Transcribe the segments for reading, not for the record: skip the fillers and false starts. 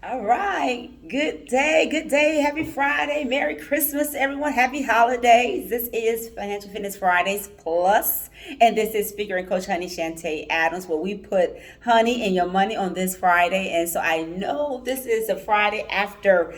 All right. Good day. Good day. Happy Friday. Merry Christmas, everyone. Happy holidays. This is Financial Fitness Fridays Plus, and this is Speaker and Coach Honey Shantay Adams, where we put honey in your money on this Friday. And so I know this is a Friday after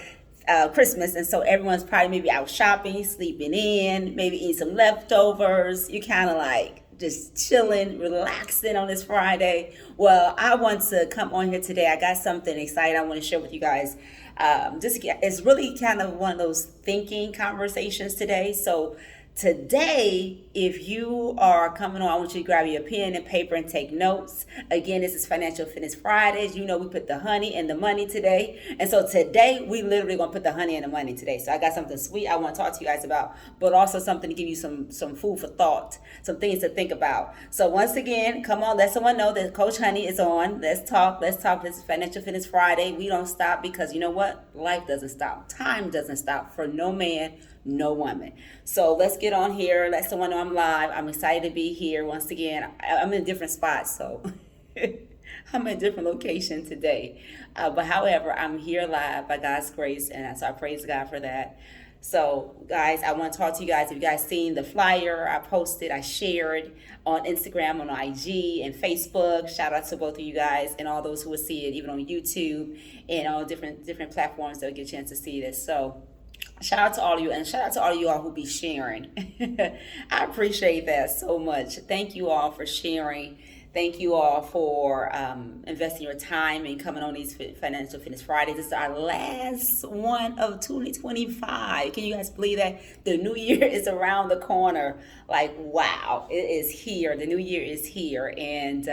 Christmas, and so everyone's probably maybe out shopping, sleeping in, maybe eating some leftovers. You kind of like just chilling, relaxing on this Friday. Well, I want to come on here today. I got something exciting I want to share with you guys. It's really kind of one of those thinking conversations today. So today, if you are coming on, I want you to grab your pen and paper and take notes. Again, this is Financial Fitness Fridays. You know, we put the honey in the money today. And so today, we literally going to put the honey in the money today. So I got something sweet I want to talk to you guys about, but also something to give you some food for thought, some things to think about. So once again, come on, let someone know that Coach Honey is on. Let's talk. Let's talk. This is Financial Fitness Friday. We don't stop because you know what? Life doesn't stop. Time doesn't stop for no man, no woman. So let's get on here. Let someone know I'm live. I'm excited to be here once again. I'm in different spots, so I'm in a different location today. But however, I'm here live by God's grace, and so I praise God for that. So, guys, I want to talk to you guys. If you guys seen the flyer I posted, I shared on Instagram, on IG, and Facebook. Shout out to both of you guys and all those who will see it, even on YouTube and all different platforms that will get a chance to see this. So, shout out to all of you, and shout out to all of you all who be sharing. I appreciate that so much. Thank you all for sharing. Thank you all for investing your time and coming on these Financial Fitness Fridays. This is our last one of 2025. Can you guys believe that? The new year is around the corner. Like, wow, it is here. The new year is here. And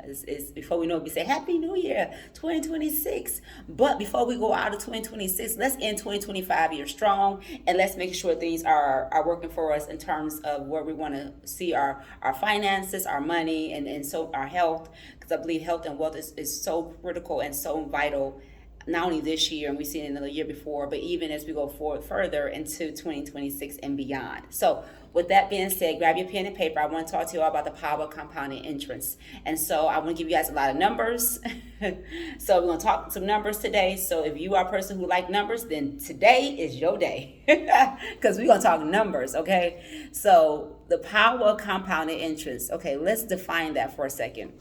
it's before we know it, we say, Happy New Year, 2026. But before we go out of 2026, let's end 2025 year strong. And let's make sure things are working for us in terms of where we want to see our finances, our money, and so our health, because I believe health and wealth is so critical and so vital, not only this year, and we've seen it in the year before, but even as we go forward further into 2026 and beyond. So with that being said, grab your pen and paper. I want to talk to you all about the power of compounding interest. And so I want to give you guys a lot of numbers. So we're going to talk some numbers today. So if you are a person who like numbers, then today is your day, because we're going to talk numbers, okay? So the power of compounding interest. Okay, let's define that for a second.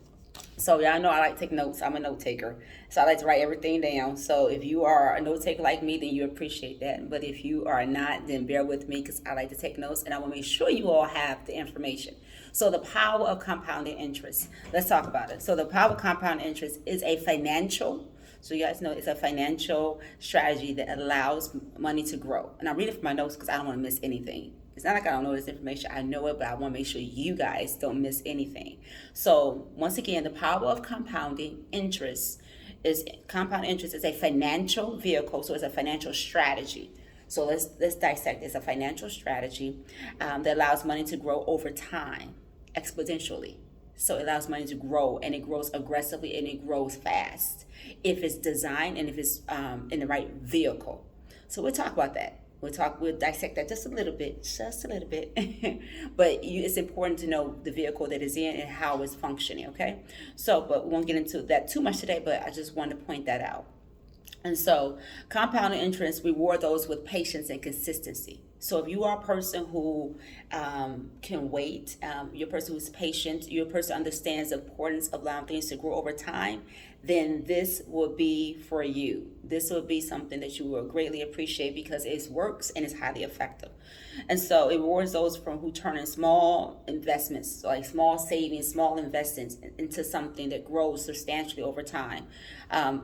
So y'all know I like to take notes. I'm a note taker. So I like to write everything down. So if you are a note taker like me, then you appreciate that. But if you are not, then bear with me, because I like to take notes and I want to make sure you all have the information. So the power of compounding interest. Let's talk about it. So the power of compounding interest is a financial, so you guys know it's a financial strategy that allows money to grow. And I read it from my notes because I don't want to miss anything. It's not like I don't know this information. I know it, but I want to make sure you guys don't miss anything. So once again, the power of compounding interest is a financial vehicle. So it's a financial strategy. So let's dissect. It's a financial strategy that allows money to grow over time, exponentially. So it allows money to grow, and it grows aggressively, and it grows fast if it's designed and if it's in the right vehicle. So we'll talk about that. We'll dissect that just a little bit. But it's important to know the vehicle that is in and how it's functioning, okay? So, but we won't get into that too much today, but I just wanted to point that out. And so compounding interest reward those with patience and consistency. So if you are a person who can wait, you're a person who's patient, you're a person who understands the importance of allowing things to grow over time, then this will be for you. This will be something that you will greatly appreciate because it works and it's highly effective. And so it rewards those from who turn in small investments, so like small savings, small investments into something that grows substantially over time,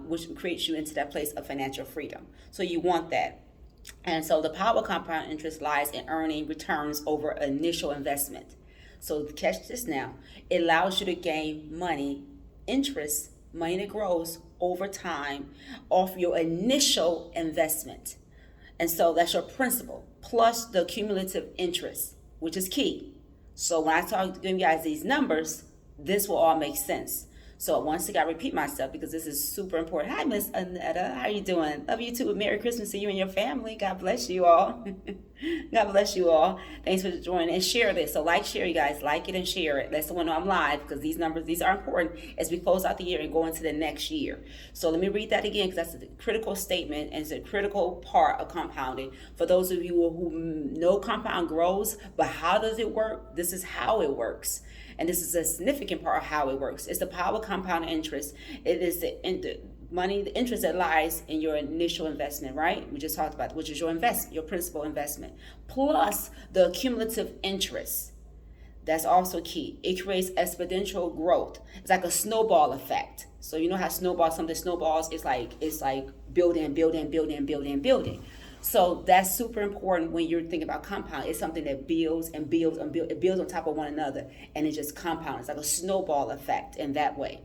which creates you into that place of financial freedom. So you want that. And so the power of compound interest lies in earning returns over initial investment. So catch this now. It allows you to gain money that grows over time off your initial investment. And so that's your principal plus the cumulative interest, which is key. So when I talk to you guys these numbers, this will all make sense. So once again, I repeat myself because this is super important. Hi, Miss Anetta. How you doing? Love you too. Merry Christmas to you and your family. God bless you all. God bless you all. Thanks for joining and share this. So like, share, you guys. Like it and share it. Let's the one know I'm live because these numbers, these are important as we close out the year and go into the next year. So let me read that again because that's a critical statement and it's a critical part of compounding. For those of you who know compound grows, but how does it work? This is how it works. And this is a significant part of how it works. It's the power of compound interest. It is the money, the interest that lies in your initial investment, right? We just talked about, which is your investment, your principal investment, plus the cumulative interest. That's also key. It creates exponential growth. It's like a snowball effect. So you know how something snowballs, it's like building. So that's super important when you're thinking about compound. It's something that builds and builds and builds. It builds on top of one another, and it just compounds. It's like a snowball effect in that way.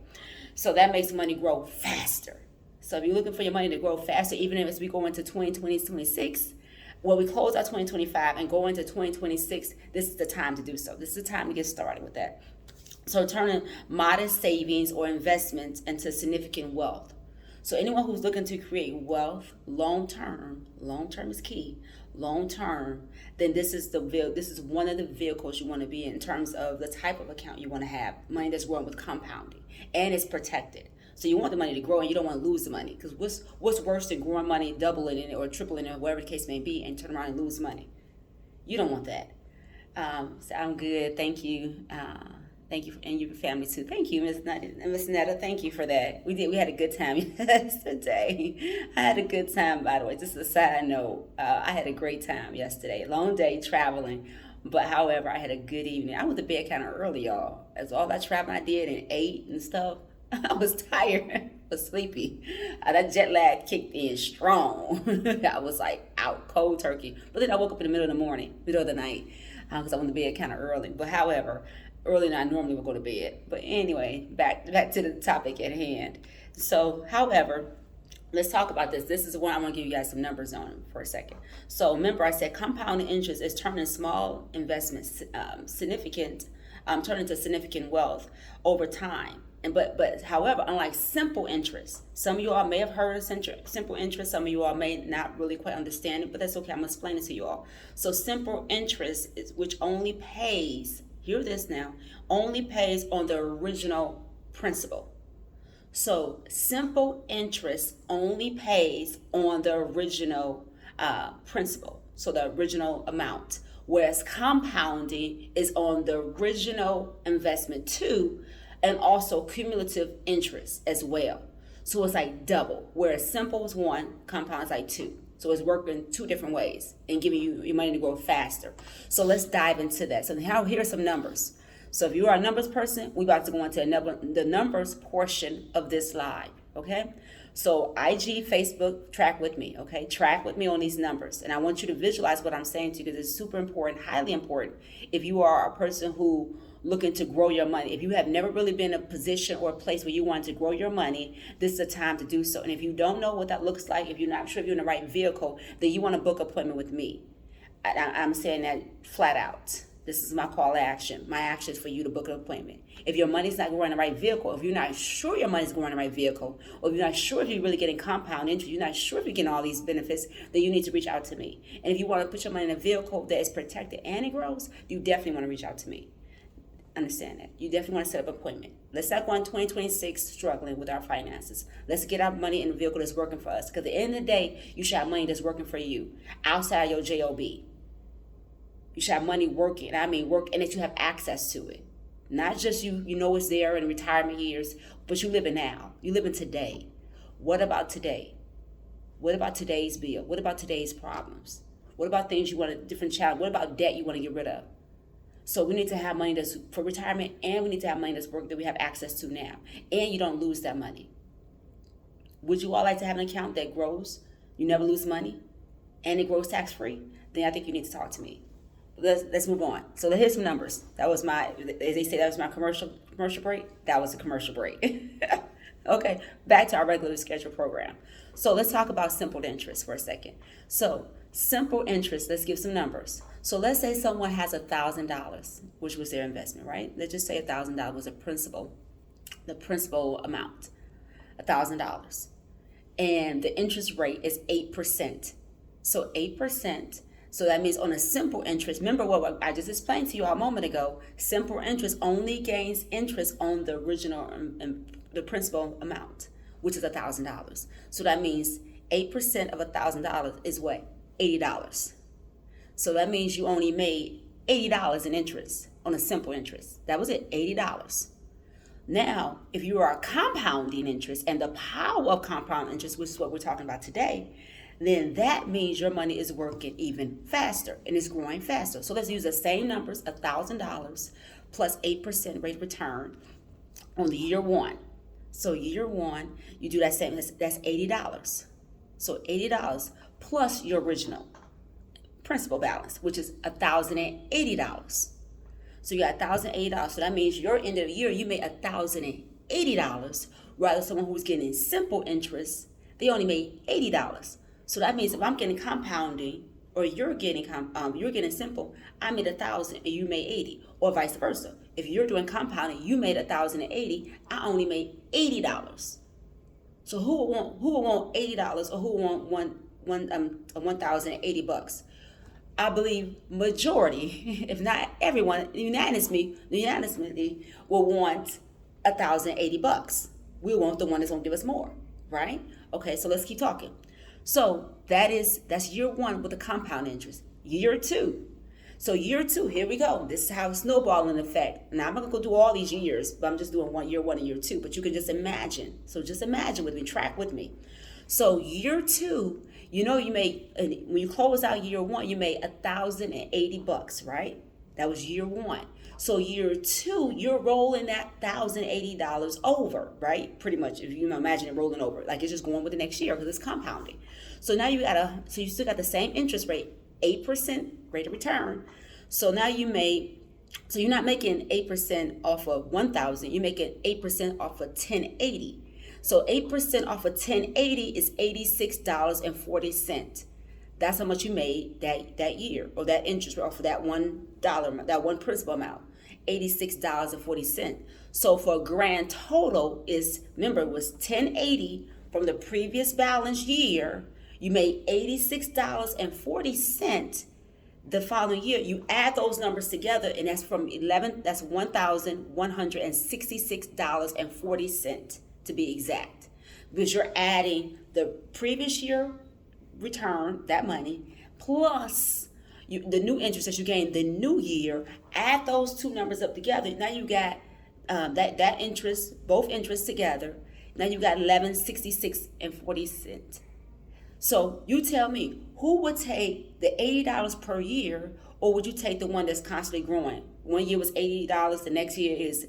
So that makes money grow faster. So if you're looking for your money to grow faster, even as we go into 2020, 26, when we close out 2025 and go into 2026, this is the time to do so. This is the time to get started with that. So turning modest savings or investments into significant wealth. So anyone who's looking to create wealth long term is key, long term, then this is one of the vehicles you want to be in terms of the type of account you want to have, money that's growing with compounding, and it's protected. So you want the money to grow and you don't want to lose the money, because what's worse than growing money, doubling it or tripling it, whatever the case may be, and turn around and lose money? You don't want that. So I'm good. Thank you. Thank you, and your family too. Thank you, Miss Netta. Thank you for that. We had a good time yesterday. I had a good time, by the way. Just a side note, I had a great time yesterday. Long day traveling, but however, I had a good evening. I went to bed kind of early, y'all. As all that traveling I did and ate and stuff, I was tired. I was sleepy. That jet lag kicked in strong. I was like out cold turkey. But then I woke up in the middle of the night, because I went to bed kind of early. But however, earlier than I normally would go to bed. But anyway, back to the topic at hand. So, however, let's talk about this. This is one I want to give you guys some numbers on for a second. So remember I said compounding interest is turning small investments turn into significant wealth over time. But however, unlike simple interest, some of you all may have heard of simple interest, some of you all may not really quite understand it, but that's okay. I'm gonna explain it to you all. So simple interest is which only pays, hear this now, only pays on the original principal. So simple interest only pays on the original principal, so the original amount, whereas compounding is on the original investment too, and also cumulative interest as well. So it's like double, whereas simple is one, compound is like two. So it's working two different ways and giving you your money to grow faster. So let's dive into that. So now here are some numbers. So if you are a numbers person, we're about to go into the numbers portion of this live, okay? So IG, Facebook, track with me, okay? Track with me on these numbers. And I want you to visualize what I'm saying to you because it's super important, highly important. If you are a person who looking to grow your money, if you have never really been in a position or a place where you want to grow your money, this is the time to do so. And if you don't know what that looks like, if you're not sure if you're in the right vehicle, then you want to book an appointment with me. I'm saying that flat out. This is my call to action. My action is for you to book an appointment. If your money's not growing in the right vehicle, if you're not sure your money's growing in the right vehicle, or if you're not sure if you're really getting compound interest, you're not sure if you're getting all these benefits, then you need to reach out to me. And if you want to put your money in a vehicle that is protected and it grows, you definitely want to reach out to me. Understand that. You definitely want to set up an appointment. Let's not go in 2026 struggling with our finances. Let's get our money in a vehicle that's working for us. Because at the end of the day, you should have money that's working for you outside your JOB. You should have money working. I mean, work, and that you have access to it. Not just you know it's there in retirement years, but you live in now. You live in today. What about today? What about today's bill? What about today's problems? What about things you want a different child? What about debt you want to get rid of? So we need to have money that's for retirement, and we need to have money that's work that we have access to now. And you don't lose that money. Would you all like to have an account that grows? You never lose money, and it grows tax-free? Then I think you need to talk to me. Let's move on. So here's some numbers. That was my, as they say, that was my commercial break. That was a commercial break. Okay, back to our regular scheduled program. So let's talk about simple interest for a second. So simple interest, let's give some numbers. So let's say someone has $1,000, which was their investment, right? Let's just say $1,000 was a principal the principal amount, $1,000. And the interest rate is 8%. So 8%. So that means on a simple interest, remember what I just explained to you a moment ago, simple interest only gains interest on the original the principal amount, which is $1,000. So that means 8% of $1,000 is what? $80. So that means you only made $80 in interest on a simple interest. That was it, $80. Now, if you are compounding interest and the power of compound interest, which is what we're talking about today, then that means your money is working even faster and it's growing faster. So let's use the same numbers, $1,000 plus 8% rate of return on the year one. So year one, you do that same, that's $80. So $80 plus your original principal balance, which is $1,080. So you got $1,080. So that means your end of the year, you made $1,080, rather someone who's getting simple interest, they only made $80. So that means if I'm getting compounding, or you're getting simple, I made 1,000 and you made 80, or vice versa. If you're doing compounding, you made 1,080, I only made $80. So who will want $80, or who will want 1,080 bucks? I believe majority, if not everyone, unanimously will want 1,080 bucks. We want the one that's gonna give us more, right? Okay, so let's keep talking. So that's year one with the compound interest. Year two. So year two, here we go. This is how snowballing effect. Now I'm not gonna go do all these years, but I'm just doing year one and year two. But you can just imagine. So just imagine with me, track with me. So year two, you made, when you close out year one, you made 1,080 bucks, right? That was year one. So year two, you're rolling that $1,080 over, right? Pretty much, if you imagine it rolling over, like it's just going with the next year because it's compounding. So now you still got the same interest rate, 8% rate of return. So now you're not making 8% off of 1,000, you're making 8% off of 1,080. So 8% off of 1,080 is $86.40. That's how much you made that year, or that interest rate off of that $1, that one principal amount, $86.40. So for a grand total it was 1,080 from the previous balance year. You made $86.40 the following year. You add those numbers together, and that's that's $1,166.40 to be exact, because you're adding the previous year return, that money, plus the new interest that you gained the new year. Add those two numbers up together. Now you got that interest, both interests together. Now you got $11.66.40. So you tell me, who would take the $80 per year, or would you take the one that's constantly growing? One year was $80, the next year is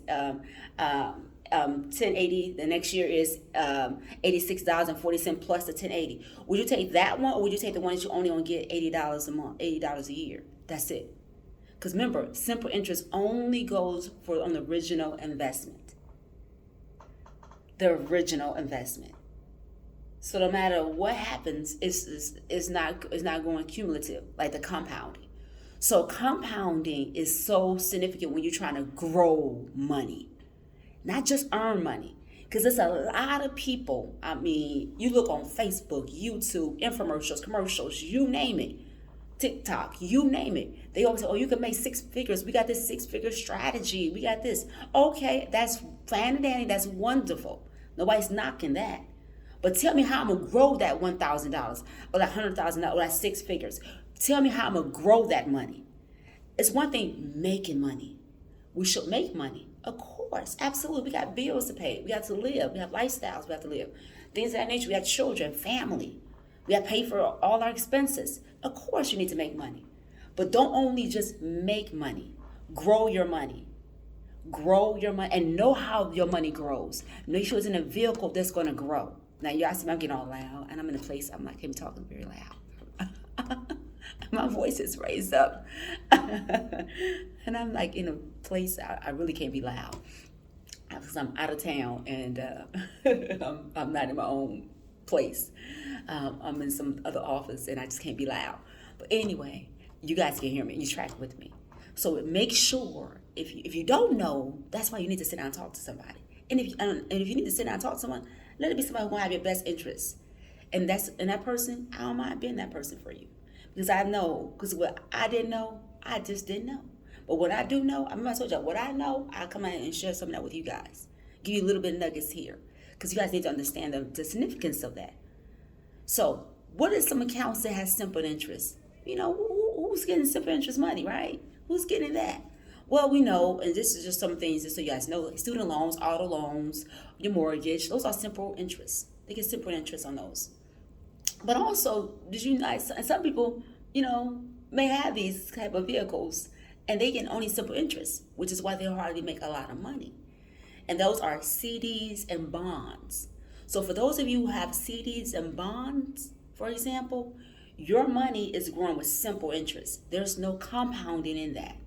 1080, the next year is $86.40 plus the 1080. Would you take that one, or would you take the one that you only gonna get $80 a month, $80 a year? That's it. Because remember, simple interest only goes on the original investment. The original investment. So no matter what happens, it's not going cumulative like the compounding. So compounding is so significant when you're trying to grow money, not just earn money. Because there's a lot of people, you look on Facebook, YouTube, infomercials, commercials, you name it, TikTok, you name it. They always say, oh, you can make six figures. We got this 6-figure strategy. We got this. Okay, that's fine and dandy. That's wonderful. Nobody's knocking that. But tell me how I'm going to grow that $1,000 or that $100,000 or that 6 figures. Tell me how I'm going to grow that money. It's one thing making money. We should make money. Of course, absolutely. We got bills to pay. We got to live. We have lifestyles we have to live. Things of that nature. We got children, family. We got to pay for all our expenses. Of course you need to make money. But don't only just make money. Grow your money. Grow your money and know how your money grows. Make sure it's in a vehicle that's going to grow. Now, you guys see me, I'm getting all loud, and I'm in a place, I'm not even talking very loud. My voice is raised up. And I'm like in a place I really can't be loud, because I'm out of town, and I'm not in my own place. I'm in some other office, and I just can't be loud. But anyway, you guys can hear me. You track with me. So make sure, if you don't know, that's why you need to sit down and talk to somebody. And if you need to sit down and talk to someone, let it be somebody who will have your best interests. And that person, I don't mind being that person for you. Because I know, because what I didn't know, I just didn't know. But what I do know, I remember I told you what I know, I'll come out and share some of that with you guys. Give you a little bit of nuggets here. Because you guys need to understand the significance of that. So, what are some accounts that has simple interest? Who's getting simple interest money, right? Who's getting that? Well, we know, and this is just some things just so you guys know, like student loans, auto loans, your mortgage, those are simple interests. They get simple interest on those. But also, did you know, and some people, may have these type of vehicles and they get only simple interest, which is why they hardly make a lot of money. And those are CDs and bonds. So for those of you who have CDs and bonds, for example, your money is growing with simple interest. There's no compounding in that.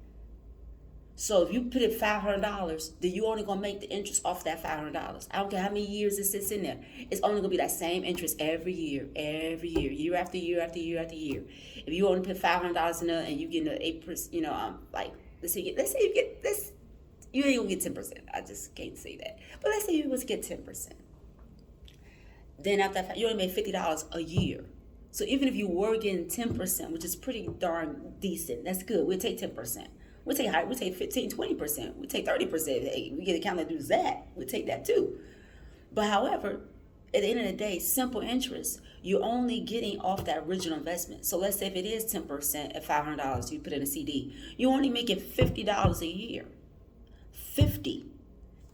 So if you put in $500, then you only gonna make the interest off that $500. I don't care how many years it sits in there. It's only gonna be that same interest every year, year after year after year after year. If you only put $500 in there and you get an 8%, like let's say you get this, you ain't gonna get 10%. I just can't say that. But let's say you was get 10%. Then after that, you only made $50 a year. So even if you were getting 10%, which is pretty darn decent, that's good. We'll take 10%. We'll take high. We'll take 15, 20%. We'll take 30%. Hey, we get a account that does that. We'll take that too. But however, at the end of the day, simple interest, you're only getting off that original investment. So let's say if it is 10% at $500, you put in a CD, you're only making $50 a year. 50.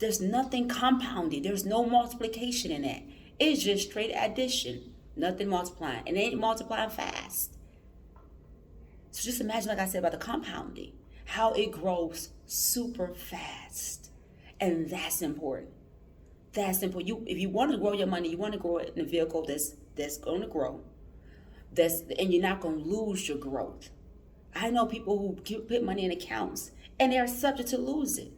There's nothing compounding. There's no multiplication in that. It's just straight addition. Nothing multiplying. And it ain't multiplying fast. So just imagine, like I said, about the compounding. How it grows super fast. And that's important. That's simple. If you want to grow your money, you want to grow it in a vehicle that's going to grow. And you're not going to lose your growth. I know people who put money in accounts and they're subject to lose it.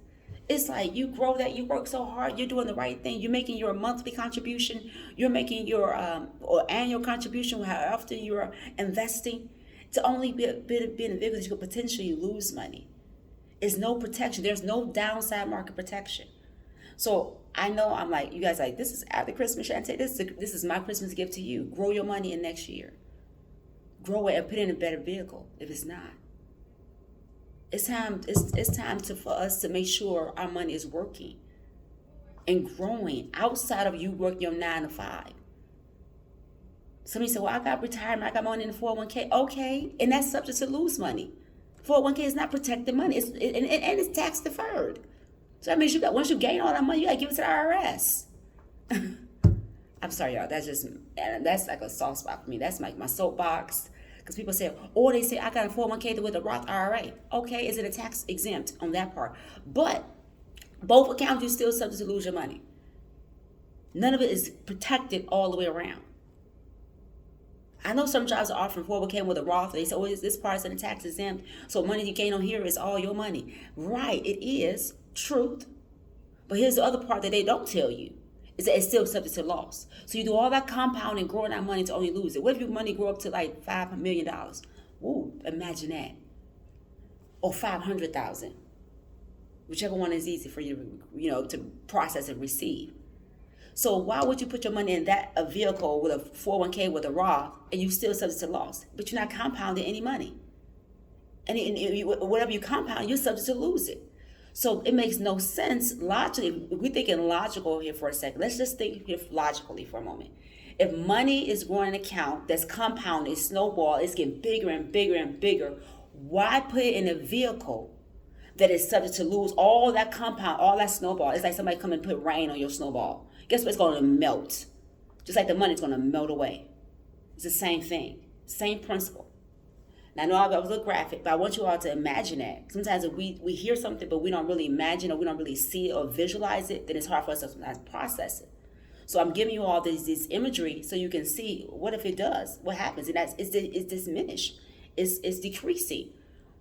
It's like you grow that, you work so hard, you're doing the right thing, you're making your monthly contribution, you're making your or annual contribution, how often you're investing, to only be in a vehicle that you could potentially lose money. There's no protection. There's no downside market protection. So I know I'm like, you guys like, this is after Christmas, Shantay. This is my Christmas gift to you. Grow your money in next year. Grow it and put it in a better vehicle if it's not. It's time for us to make sure our money is working and growing outside of you working your 9 to 5. Somebody said, well, I got retirement, I got money in the 401k. Okay, and that's subject to lose money. 401k is not protected money, and it's tax deferred. So that means once you gain all that money, you gotta give it to the IRS. I'm sorry, y'all. That's like a soft spot for me. That's like my soapbox. Because people say, or they say, I got a 401k with a Roth IRA. Okay, is it a tax exempt on that part? But both accounts, you're still subject to lose your money. None of it is protected all the way around. I know some jobs are offering 401k with a Roth. They say, oh, this part's in a tax exempt. So money you gain on here is all your money. Right, it is. Truth. But here's the other part that they don't tell you. Is that it's still subject to loss. So you do all that compounding, growing that money to only lose it. What if your money grow up to like $5 million? Ooh, imagine that. Or 500,000. Whichever one is easy for you, to process and receive. So why would you put your money in a vehicle with a 401k with a Roth and you still subject to loss? But you're not compounding any money. And whatever you compound, you're subject to lose it. So it makes no sense logically. If we're thinking logical here for a second, let's just think here logically for a moment. If money is growing an account that's compounding, snowball, it's getting bigger and bigger and bigger, why put it in a vehicle that is subject to lose all that compound, all that snowball? It's like somebody come and put rain on your snowball. Guess what? It's going to melt. Just like the money's going to melt away. It's the same thing. Same principle. Now, I know I was a little graphic, but I want you all to imagine that. Sometimes if we hear something, but we don't really imagine or we don't really see it or visualize it, then it's hard for us to sometimes process it. So I'm giving you all this imagery so you can see what if it does, what happens. And it's diminished. It's decreasing.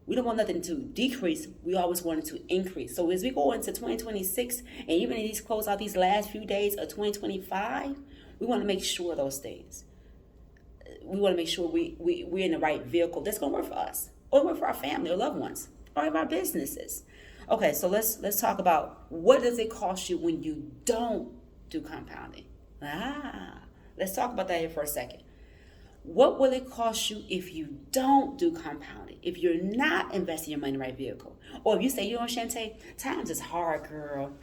We don't want nothing to decrease. We always want it to increase. So as we go into 2026, and even in close out these last few days of 2025, we want to make sure of those things. We want to make sure we're in the right vehicle that's going to work for us, or work for our family or loved ones, or our businesses. Okay, so let's talk about what does it cost you when you don't do compounding. Ah, let's talk about that here for a second. What will it cost you if you don't do compounding? If you're not investing your money in the right vehicle? Or if you say, Shantay, times is hard, girl.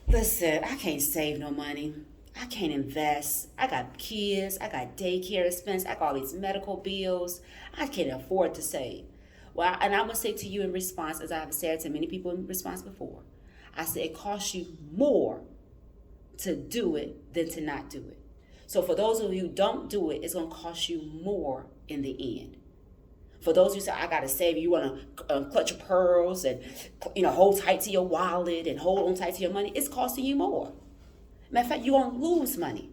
Listen, I can't save no money. I can't invest. I got kids. I got daycare expense. I got all these medical bills. I can't afford to save. Well, and I'm going to say to you in response, as I have said to many people in response before, I say it costs you more to do it than to not do it. So for those of you who don't do it, it's going to cost you more in the end. For those who say, I got to save, you want to clutch your pearls and hold tight to your wallet and hold on tight to your money, it's costing you more. Matter of fact, you're going to lose money.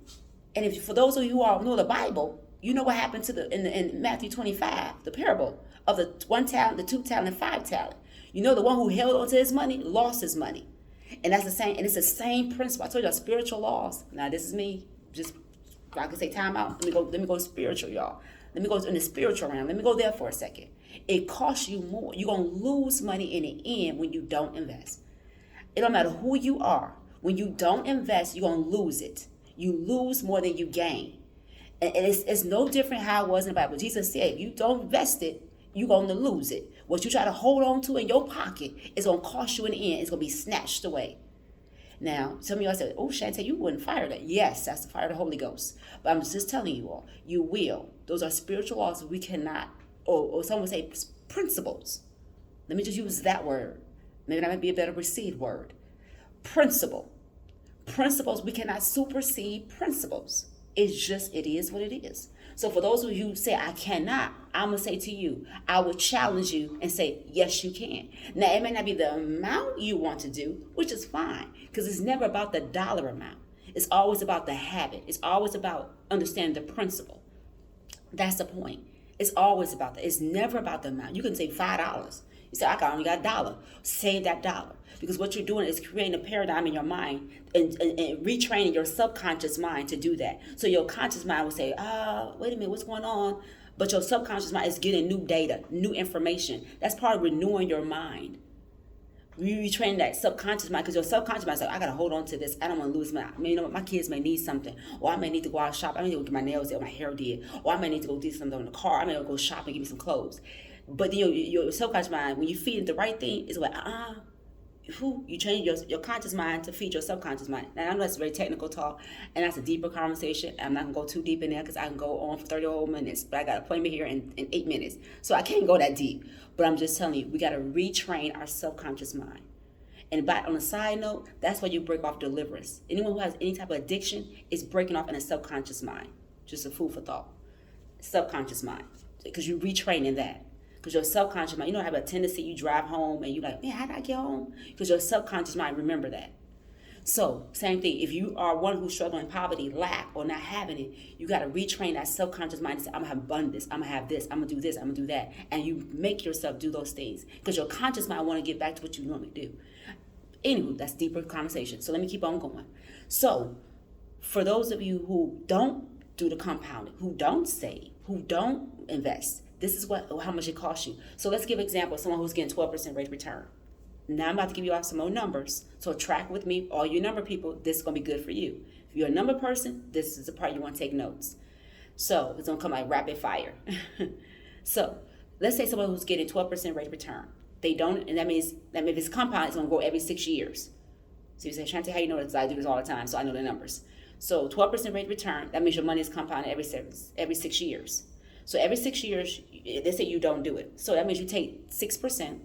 And if for those of you who all know the Bible, you know what happened to in Matthew 25, the parable of the 1 talent, the 2 talent, and 5 talent. The one who held onto his money lost his money. And that's the same, and it's the same principle. I told you spiritual laws. Now this is me, just I can say time out. Let me go spiritual, y'all. Let me go in the spiritual realm. Let me go there for a second. It costs you more. You're gonna lose money in the end when you don't invest. It don't matter who you are. When you don't invest, you're gonna lose it. You lose more than you gain. And it's no different how it was in the Bible. Jesus said, if you don't invest it, you're going to lose it. What you try to hold on to in your pocket is going to cost you in the end. It's going to be snatched away. Now, some of y'all said, oh, Shantay, you wouldn't fire that. Yes, that's the fire of the Holy Ghost. But I'm just telling you all, you will. Those are spiritual laws we cannot, or some would say principles. Let me just use that word. Maybe that might be a better received word. Principle. Principles, we cannot supersede principles. It is what it is. So for those of you who say, I cannot, I'm going to say to you, I would challenge you and say, yes, you can. Now, it may not be the amount you want to do, which is fine, because it's never about the dollar amount. It's always about the habit. It's always about understanding the principle. That's the point. It's always about that. It's never about the amount. You can say $5. You say, I only got $1. Save that dollar. Because what you're doing is creating a paradigm in your mind and retraining your subconscious mind to do that. So your conscious mind will say, wait a minute, what's going on? But your subconscious mind is getting new data, new information. That's part of renewing your mind. You retrain that subconscious mind because your subconscious mind is like, I got to hold on to this. I don't want to lose my kids may need something. Or I may need to go out and shop. I may need to go get my nails did, my hair did. Or I may need to go do something in the car. I may go shop and get me some clothes. But then your subconscious mind, when you feed the right thing, it's like, you change your conscious mind to feed your subconscious mind. Now, I know that's very technical talk, and that's a deeper conversation. I'm not going to go too deep in there because I can go on for 30 whole minutes, but I got an appointment here in 8 minutes. So I can't go that deep. But I'm just telling you, we got to retrain our subconscious mind. And on a side note, that's why you break off deliverance. Anyone who has any type of addiction is breaking off in a subconscious mind. Just a food for thought. Subconscious mind. Because you're retraining that. Because your subconscious mind, have a tendency, you drive home and you're like, man, how did I get home? Because your subconscious mind remember that. So, same thing. If you are one who's struggling in poverty, lack, or not having it, you got to retrain that subconscious mind to say, I'm going to have abundance, I'm going to have this, I'm going to do this, I'm going to do that. And you make yourself do those things. Because your conscious mind want to get back to what you normally do. Anywho, that's deeper conversation. So let me keep on going. So, for those of you who don't do the compounding, who don't save, who don't invest, this is how much it costs you. So let's give an example of someone who's getting 12% rate of return. Now I'm about to give you all some more numbers. So track with me, all you number people, this is going to be good for you. If you're a number person, this is the part you want to take notes. So it's going to come like rapid fire. So let's say someone who's getting 12% rate of return. They don't, and that means if it's compound, it's going to grow every 6 years. So you say, Shantay, how you know this? I do this all the time, so I know the numbers. So 12% rate of return, that means your money is compounded every 6 years. So every 6 years, they say you don't do it. So that means you take 6%,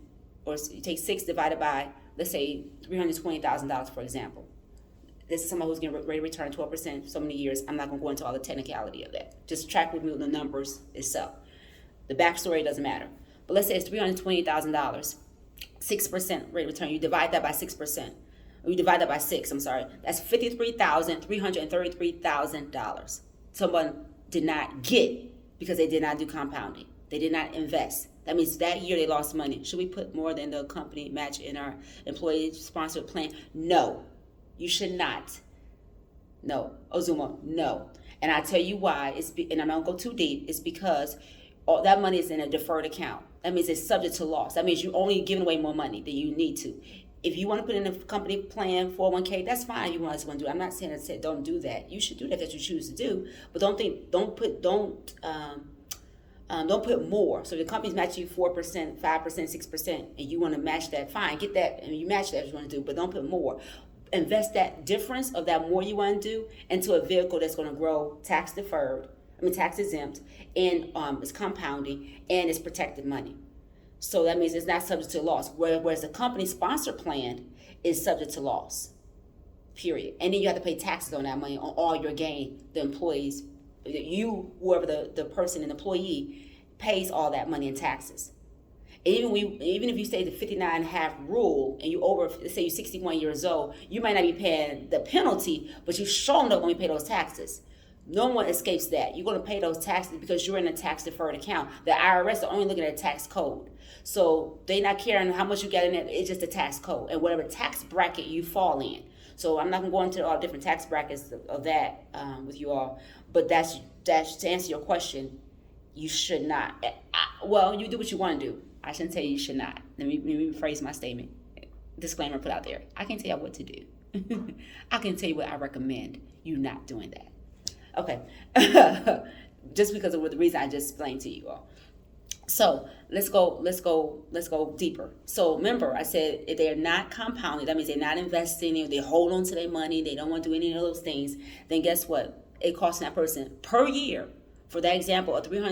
or you take 6 divided by, let's say, $320,000, for example. This is someone who's going to rate of return 12% so many years. I'm not going to go into all the technicality of that. Just track with me with the numbers itself. The backstory doesn't matter. But let's say it's $320,000, 6% rate of return. You divide that by 6%. Or you divide that by 6, I'm sorry. That's $53,333,000. Someone did not get because they did not do compounding. They did not invest. That means that year they lost money. Should we put more than the company match in our employee-sponsored plan? No, you should not. No. Ozuma, no. And I'll tell you why. And I'm not going to go too deep. It's because all that money is in a deferred account. That means it's subject to loss. That means you're only giving away more money than you need to. If you want to put in a company plan 401k, that's fine. You want to do it. I'm not saying that don't do that. You should do that if that's what you choose to do. But don't put more. So if the company's matching you 4%, 5%, 6%, and you want to match that, fine, get that, and you match that if you want to do. But don't put more. Invest that difference of that more you want to do into a vehicle that's going to grow tax deferred. Tax exempt, and it's compounding, and it's protected money. So that means it's not subject to loss. Whereas the company sponsor plan is subject to loss, period. And then you have to pay taxes on that money, on all your gain. The employees, whoever the person, an employee, pays all that money in taxes. Even if you say the 59.5 rule and you over, let's say you're 61 years old, you might not be paying the penalty, but you're showing up when you pay those taxes. No one escapes that. You're going to pay those taxes because you're in a tax deferred account. The IRS are only looking at a tax code. So they're not caring how much you got in it. It's just a tax code and whatever tax bracket you fall in. So I'm not going to go into all different tax brackets of that with you all. But that's to answer your question. You should not. Well, you do what you want to do. I shouldn't tell you should not. Let me rephrase my statement. Disclaimer put out there. I can't tell you what to do. I can tell you what I recommend you not doing that. Okay, just because of the reason I just explained to you all. So let's go deeper. So remember, I said if they're not compounding, that means they're not investing, they hold on to their money, they don't want to do any of those things, then guess what? It costs that person per year, for that example, of $300